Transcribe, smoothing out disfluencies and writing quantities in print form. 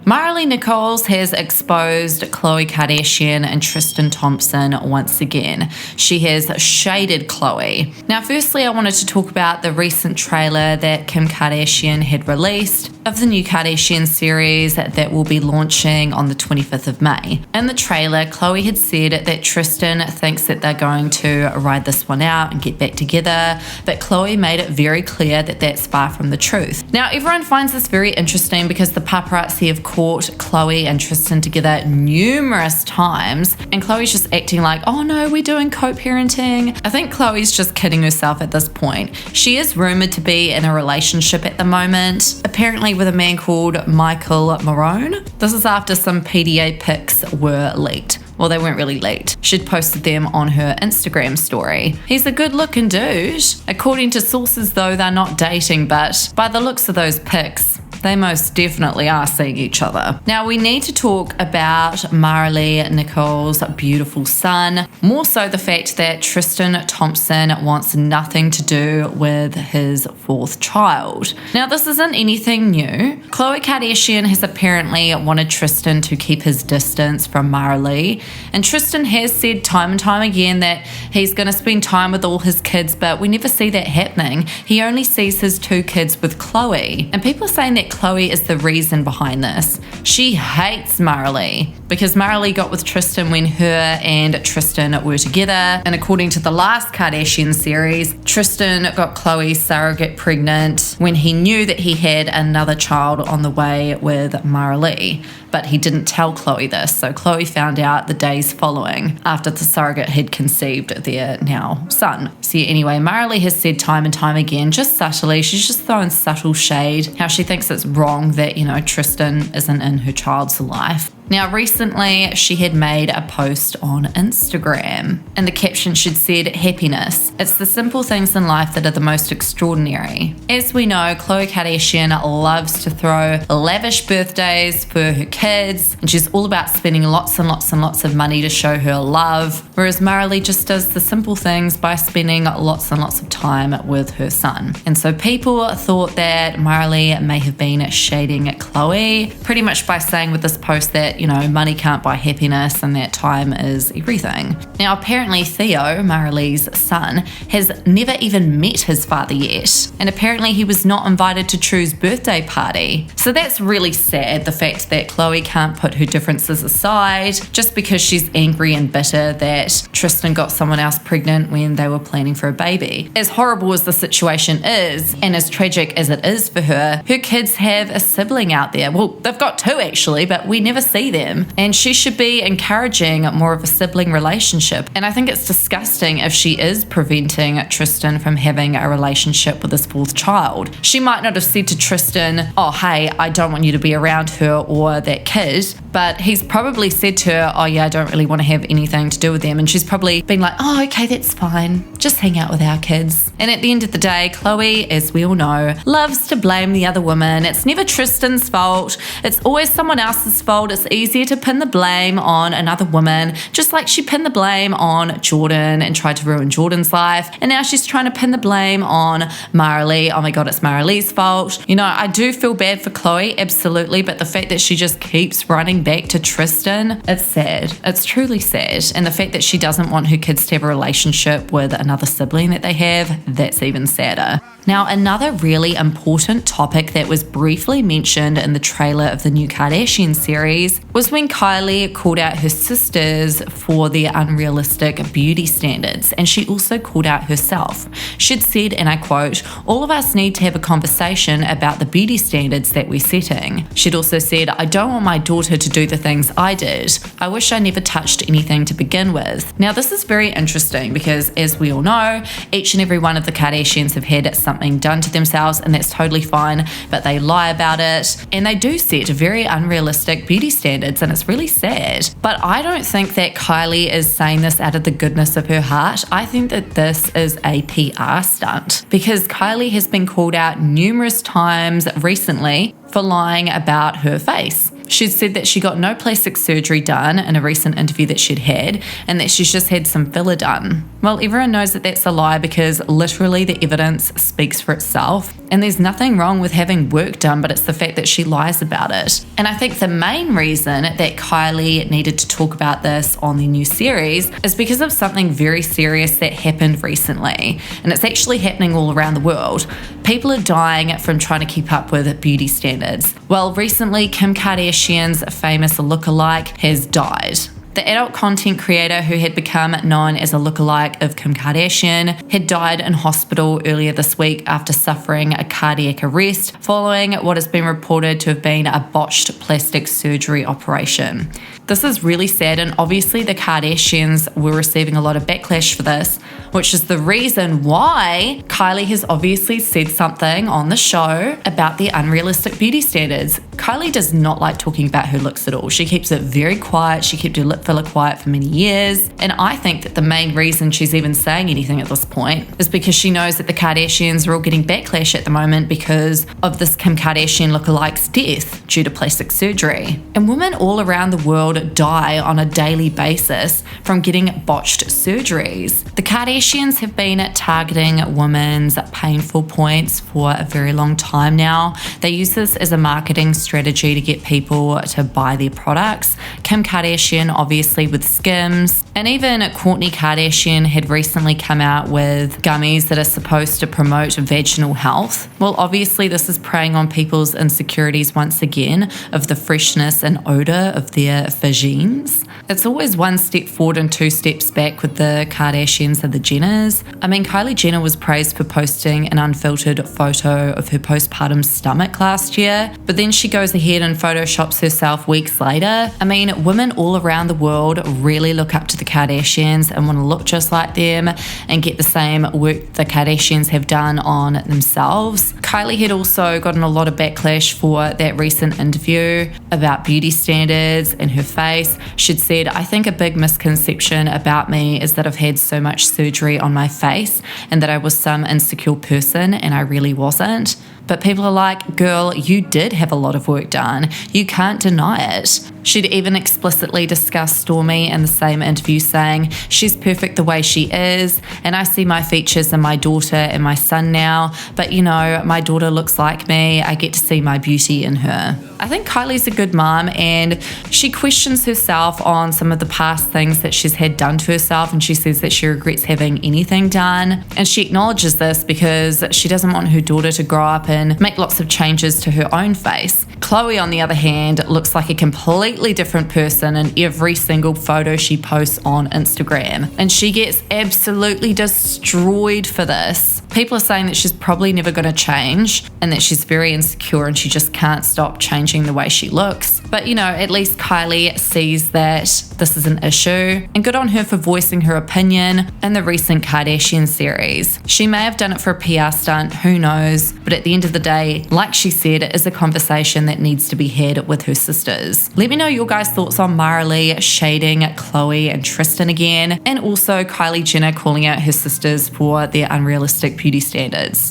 Maralee Nichols has exposed Khloe Kardashian and Tristan Thompson once again. She has shaded Khloe. Now, firstly, I wanted to talk about the recent trailer that Kim Kardashian had released of the new Kardashian series that will be launching on the 25th of May. In the trailer, Khloe had said that Tristan thinks that they're going to ride this one out and get back together, but Khloe made it very clear that that's far from the truth. Now, everyone finds this very interesting because the paparazzi have caught Khloe and Tristan together numerous times, and Khloe's just acting like, oh no, we're doing co-parenting. I think Khloe's just kidding herself at this point. She is rumored to be in a relationship at the moment, apparently with a man called Michael Marone. This is after some PDA pics were leaked. Well, they weren't really leaked. She'd posted them on her Instagram story. He's a good-looking dude. According to sources, though, they're not dating, but by the looks of those pics, they most definitely are seeing each other. Now, we need to talk about Maralee Nichols' beautiful son, more so the fact that Tristan Thompson wants nothing to do with his fourth child. Now, this isn't anything new. Khloe Kardashian has apparently wanted Tristan to keep his distance from Maralee, and Tristan has said time and time again that he's going to spend time with all his kids, but we never see that happening. He only sees his two kids with Khloe, and people are saying that Khloe is the reason behind this. She hates Maralee because Maralee got with Tristan when her and Tristan were together, and according to the last Kardashian series, Tristan got Khloe surrogate pregnant when he knew that he had another child on the way with Maralee, but he didn't tell Khloe this, so Khloe found out the days following after the surrogate had conceived their now son. See, anyway, Maralee has said time and time again, just subtly, she's just throwing subtle shade, how she thinks it's wrong that, Tristan isn't in her child's life. Now, recently, she had made a post on Instagram, and the caption she'd said, "Happiness. It's the simple things in life that are the most extraordinary." As we know, Khloe Kardashian loves to throw lavish birthdays for her kids, and she's all about spending lots and lots and lots of money to show her love, whereas Maralee just does the simple things by spending lots and lots of time with her son. And so people thought that Maralee may have been shading Khloe, pretty much by saying with this post that, money can't buy happiness and that time is everything. Now, apparently Theo, Maralee's son, has never even met his father yet, and apparently he was not invited to True's birthday party. So that's really sad, the fact that Khloe can't put her differences aside just because she's angry and bitter that Tristan got someone else pregnant when they were planning for a baby. As horrible as the situation is, and as tragic as it is for her kids have a sibling out there. Well, they've got two actually, but we never see them, and she should be encouraging more of a sibling relationship. And I think it's disgusting if she is preventing Tristan from having a relationship with his fourth child. She might not have said to Tristan, oh hey, I don't want you to be around her or that kid, but he's probably said to her, oh yeah, I don't really want to have anything to do with them, and she's probably been like, oh okay, that's fine, just hang out with our kids. And at the end of the day, Khloe, as we all know, loves to blame the other woman. It's never Tristan's fault, it's always someone else's fault. It's easier to pin the blame on another woman, just like she pinned the blame on Jordan and tried to ruin Jordan's life, and now she's trying to pin the blame on Maralee. Oh my god, it's Maralee's fault. I do feel bad for Khloe, absolutely, but the fact that she just keeps running back to Tristan, it's sad. It's truly sad. And the fact that she doesn't want her kids to have a relationship with another sibling that they have, that's even sadder. Now, another really important topic that was briefly mentioned in the trailer of the new Kardashian series was when Kylie called out her sisters for their unrealistic beauty standards, and she also called out herself. She'd said, and I quote, "All of us need to have a conversation about the beauty standards that we're setting." She'd also said, "I don't want my daughter to do the things I did. I wish I never touched anything to begin with." Now, this is very interesting because, as we all know, each and every one of the Kardashians have had something done to themselves, and that's totally fine, but they lie about it, and they do set very unrealistic beauty standards, and it's really sad. But I don't think that Kylie is saying this out of the goodness of her heart. I think that this is a PR stunt, because Kylie has been called out numerous times recently for lying about her face. She'd said that she got no plastic surgery done in a recent interview that she'd had, and that she's just had some filler done. Well, everyone knows that that's a lie because literally the evidence speaks for itself, and there's nothing wrong with having work done, but it's the fact that she lies about it. And I think the main reason that Kylie needed to talk about this on the new series is because of something very serious that happened recently, and it's actually happening all around the world. People are dying from trying to keep up with beauty standards. Well, recently Kim Kardashian's famous lookalike has died. The adult content creator who had become known as a lookalike of Kim Kardashian had died in hospital earlier this week after suffering a cardiac arrest following what has been reported to have been a botched plastic surgery operation. This is really sad, and obviously the Kardashians were receiving a lot of backlash for this, which is the reason why Kylie has obviously said something on the show about the unrealistic beauty standards. Kylie does not like talking about her looks at all. She keeps it very quiet. She kept her lip filler quiet for many years. And I think that the main reason she's even saying anything at this point is because she knows that the Kardashians are all getting backlash at the moment because of this Kim Kardashian lookalike's death due to plastic surgery. And women all around the world die on a daily basis from getting botched surgeries. The Kardashians have been targeting women's painful points for a very long time now. They use this as a marketing strategy to get people to buy their products. Kim Kardashian obviously with Skims, and even Kourtney Kardashian had recently come out with gummies that are supposed to promote vaginal health. Well, obviously this is preying on people's insecurities once again of the freshness and odor of their vagines. It's always one step forward and two steps back with the Kardashians and the Jenners. I mean, Kylie Jenner was praised for posting an unfiltered photo of her postpartum stomach last year, but then she goes ahead and photoshops herself weeks later. I mean, women all around the world really look up to the Kardashians and want to look just like them and get the same work the Kardashians have done on themselves. Kylie had also gotten a lot of backlash for that recent interview about beauty standards and her face. She'd said, "I think a big misconception about me is that I've had so much surgery on my face and that I was some insecure person, and I really wasn't." But people are like, girl, you did have a lot of work done. You can't deny it. She'd even explicitly discussed Stormi in the same interview, saying, "She's perfect the way she is, and I see my features in my daughter and my son now, but you know, my daughter looks like me. I get to see my beauty in her." I think Kylie's a good mom, and she questions herself on some of the past things that she's had done to herself, and she says that she regrets having anything done. And she acknowledges this because she doesn't want her daughter to grow up and make lots of changes to her own face. Khloe, on the other hand, looks like a completely different person in every single photo she posts on Instagram, and she gets absolutely destroyed for this. People are saying that she's probably never going to change and that she's very insecure and she just can't stop changing the way she looks. But you know, at least Kylie sees that this is an issue, and good on her for voicing her opinion in the recent Kardashian series. She may have done it for a PR stunt, who knows, but at the end of the day, like she said, it is a conversation that needs to be had with her sisters. Let me know your guys' thoughts on Maralee shading Khloe and Tristan again, and also Kylie Jenner calling out her sisters for their unrealistic beauty standards.